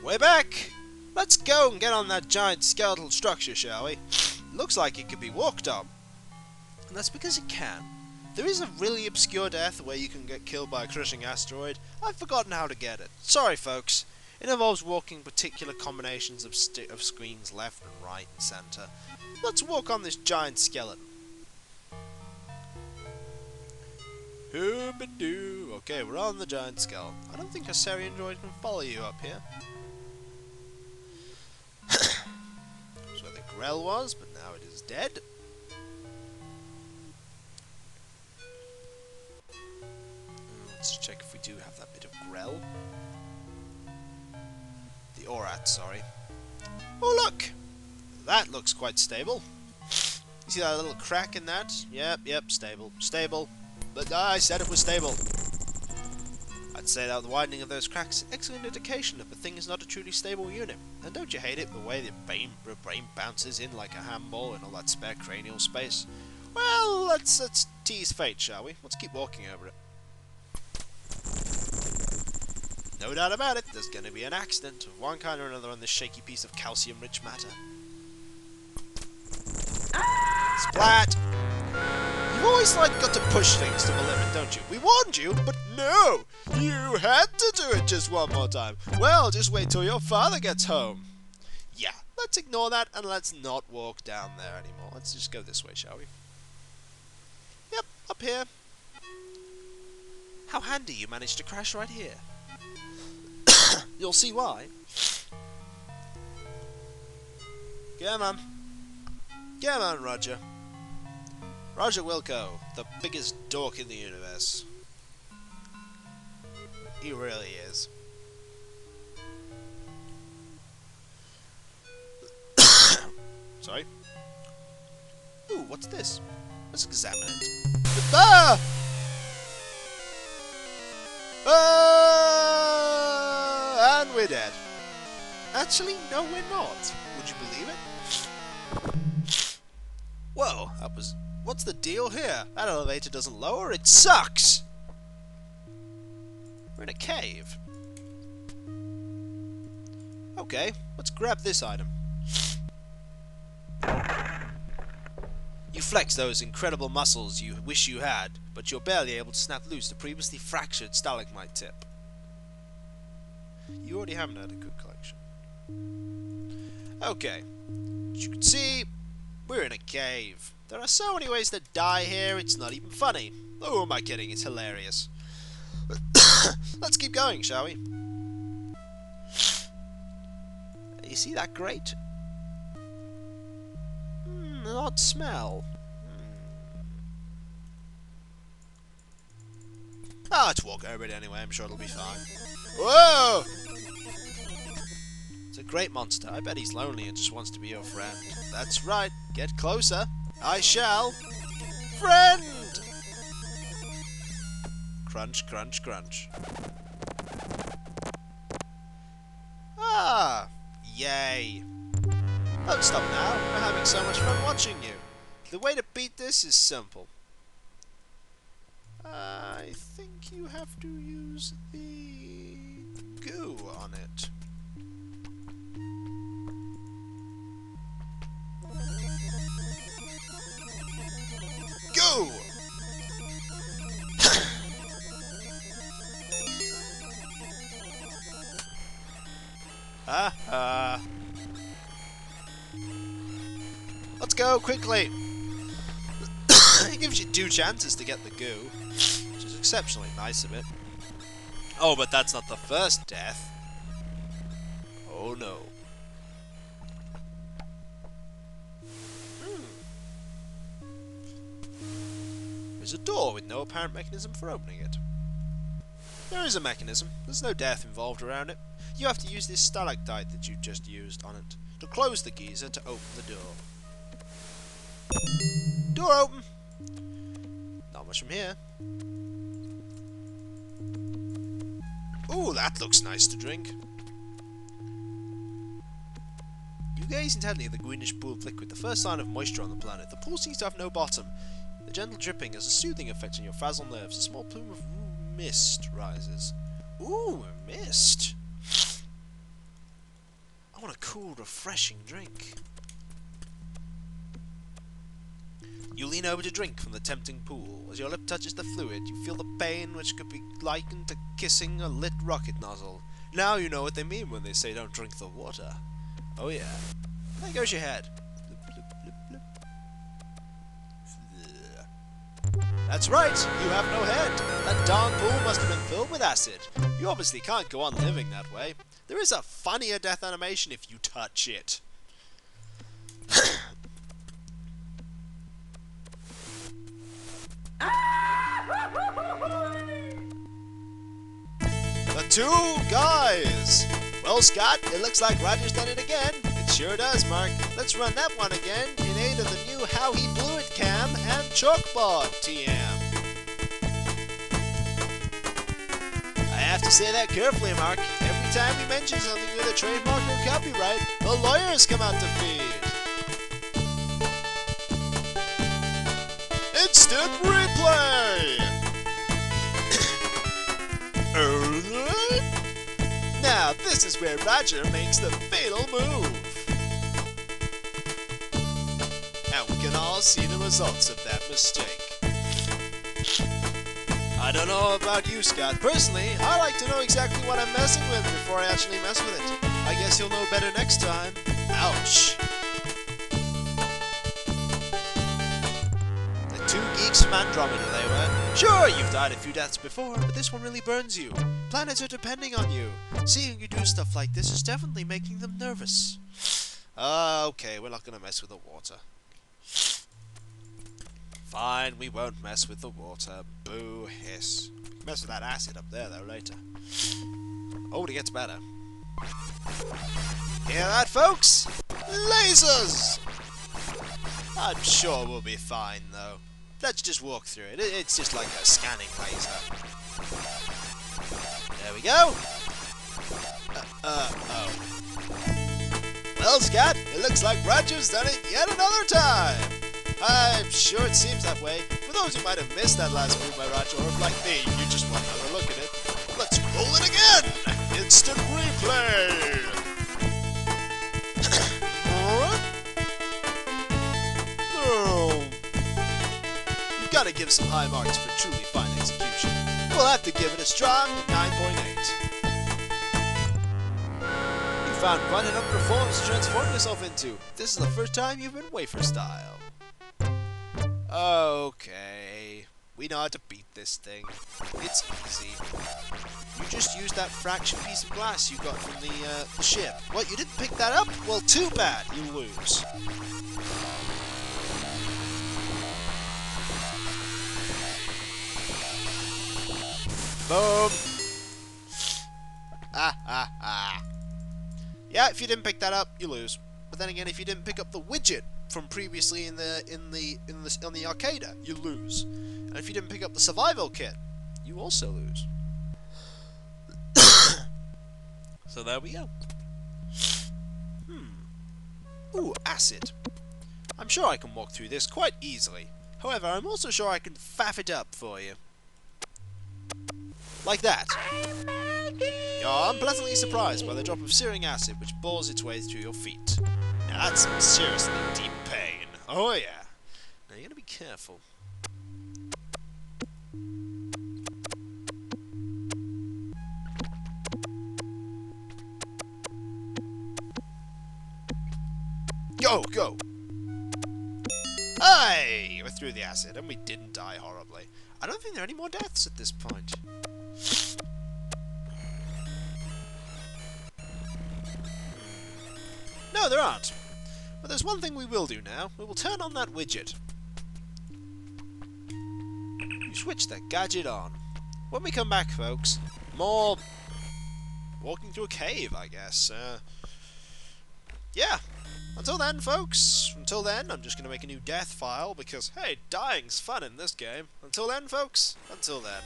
We're back! Let's go and get on that giant skeletal structure, shall we? Looks like it could be walked on. And that's because it can. There is a really obscure death where you can get killed by a crushing asteroid. I've forgotten how to get it. Sorry, folks. It involves walking particular combinations of screens left and right and centre. Let's walk on this giant skeleton. Hoobadoo. Okay, we're on the giant skeleton. I don't think a Sarian droid can follow you up here. That's where the Grell was, but now it is dead. Let's check if we do have that bit of Grell. The Orat, sorry. Oh look! That looks quite stable. You see that little crack in that? Yep, stable. Stable. But I said it was stable. I'd say that the widening of those cracks is an excellent indication that the thing is not a truly stable unit. And don't you hate it, the way the brain bounces in like a handball in all that spare cranial space? Well, let's tease fate, shall we? Let's keep walking over it. No doubt about it, there's going to be an accident of one kind or another on this shaky piece of calcium-rich matter. Splat! You've always, got to push things to the limit, don't you? We warned you, but no! You had to do it just one more time. Well, just wait till your father gets home. Yeah, let's ignore that and let's not walk down there anymore. Let's just go this way, shall we? Yep, up here. How handy you managed to crash right here. You'll see why. Come on. Come on, Roger. Roger Wilco, the biggest dork in the universe. He really is. Sorry. Ooh, what's this? Let's examine it. Ah! And we're dead. Actually, no, we're not. Would you believe it? Whoa, that was... What's the deal here? That elevator doesn't lower, it sucks! We're in a cave. Okay, let's grab this item. You flex those incredible muscles you wish you had, but you're barely able to snap loose the previously fractured stalagmite tip. You already have an adequate collection. Okay, as you can see, we're in a cave. There are so many ways to die here, it's not even funny. Oh, who am I kidding? It's hilarious. Let's keep going, shall we? You see that grate? An odd smell. Let's walk over it anyway, I'm sure it'll be fine. Whoa! It's a great monster. I bet he's lonely and just wants to be your friend. That's right. Get closer. I shall. Friend! Crunch, crunch, crunch. Ah! Yay! Don't stop now. We're having so much fun watching you. The way to beat this is simple. I think you have to use the goo on it. Go! Ha. Let's go quickly. It gives you 2 chances to get the goo, which is exceptionally nice of it. Oh, but that's not the first death. Oh no. There's a door with no apparent mechanism for opening it. There is a mechanism. There's no death involved around it. You have to use this stalactite that you just used on it to close the geyser to open the door. Door open! Not much from here. Ooh, that looks nice to drink. You gaze intently at the greenish pool of liquid, the first sign of moisture on the planet. The pool seems to have no bottom. The gentle dripping has a soothing effect on your frazzled nerves. A small plume of mist rises. Ooh, mist! want a cool, refreshing drink. You lean over to drink from the tempting pool. As your lip touches the fluid, you feel the pain which could be likened to kissing a lit rocket nozzle. Now you know what they mean when they say don't drink the water. Oh yeah. There goes your head. That's right, you have no head. That darn pool must have been filled with acid. You obviously can't go on living that way. There is a funnier death animation if you touch it. The two guys! Well, Scott, it looks like Roger's done it again. It sure does, Mark. Let's run that one again in aid of the new How He Blew It cam and chalkboard TM. I have to say that carefully, Mark. Every time we mention something with a trademark or copyright, the lawyers come out to feed. Instant replay! Now, this is where Roger makes the fatal move. And we can all see the results of that mistake. I don't know about you, Scott. Personally, I like to know exactly what I'm messing with before I actually mess with it. I guess you'll know better next time. Ouch. The two geeks from Andromeda, they were. Sure, you've died a few deaths before, but this one really burns you. Planets are depending on you. Seeing you do stuff like this is definitely making them nervous. Okay, we're not gonna mess with the water. Fine, we won't mess with the water. Boo, hiss. We can mess with that acid up there, though, later. Oh, it gets better. Hear that, folks? Lasers! I'm sure we'll be fine, though. Let's just walk through it. It's just like a scanning laser. There we go. Oh. Well, Scott, it looks like Roger's done it yet another time. I'm sure it seems that way. For those who might have missed that last move by Roger, or if, like me, you just want another look at it, let's roll it again! Instant replay! Oh. You've got to give some high marks for truly fine execution. We'll have to give it a strong 9.8. You found quite a number of forms to transform yourself into. This is the first time you've been wafer style. Okay, we know how to beat this thing. It's easy. You just use that fraction piece of glass you got from the ship. What, you didn't pick that up? Well, too bad. You lose. Boom. Yeah, if you didn't pick that up, you lose. But then again, if you didn't pick up the widget from previously on the arcade, you lose. And if you didn't pick up the survival kit, you also lose. So there we go. Ooh, acid. I'm sure I can walk through this quite easily. However, I'm also sure I can faff it up for you. Like that. You're unpleasantly surprised by the drop of searing acid which bores its way through your feet. Now that's some seriously deep pain. Oh yeah. Now you gotta be careful. Go, go! Aye! We're through the acid, and we didn't die horribly. I don't think there are any more deaths at this point. No, there aren't. But there's one thing we will do now. We will turn on that widget. You switch that gadget on. When we come back, folks, more walking through a cave, I guess. Yeah. Until then, folks. Until then, I'm just going to make a new death file because, hey, dying's fun in this game. Until then, folks. Until then.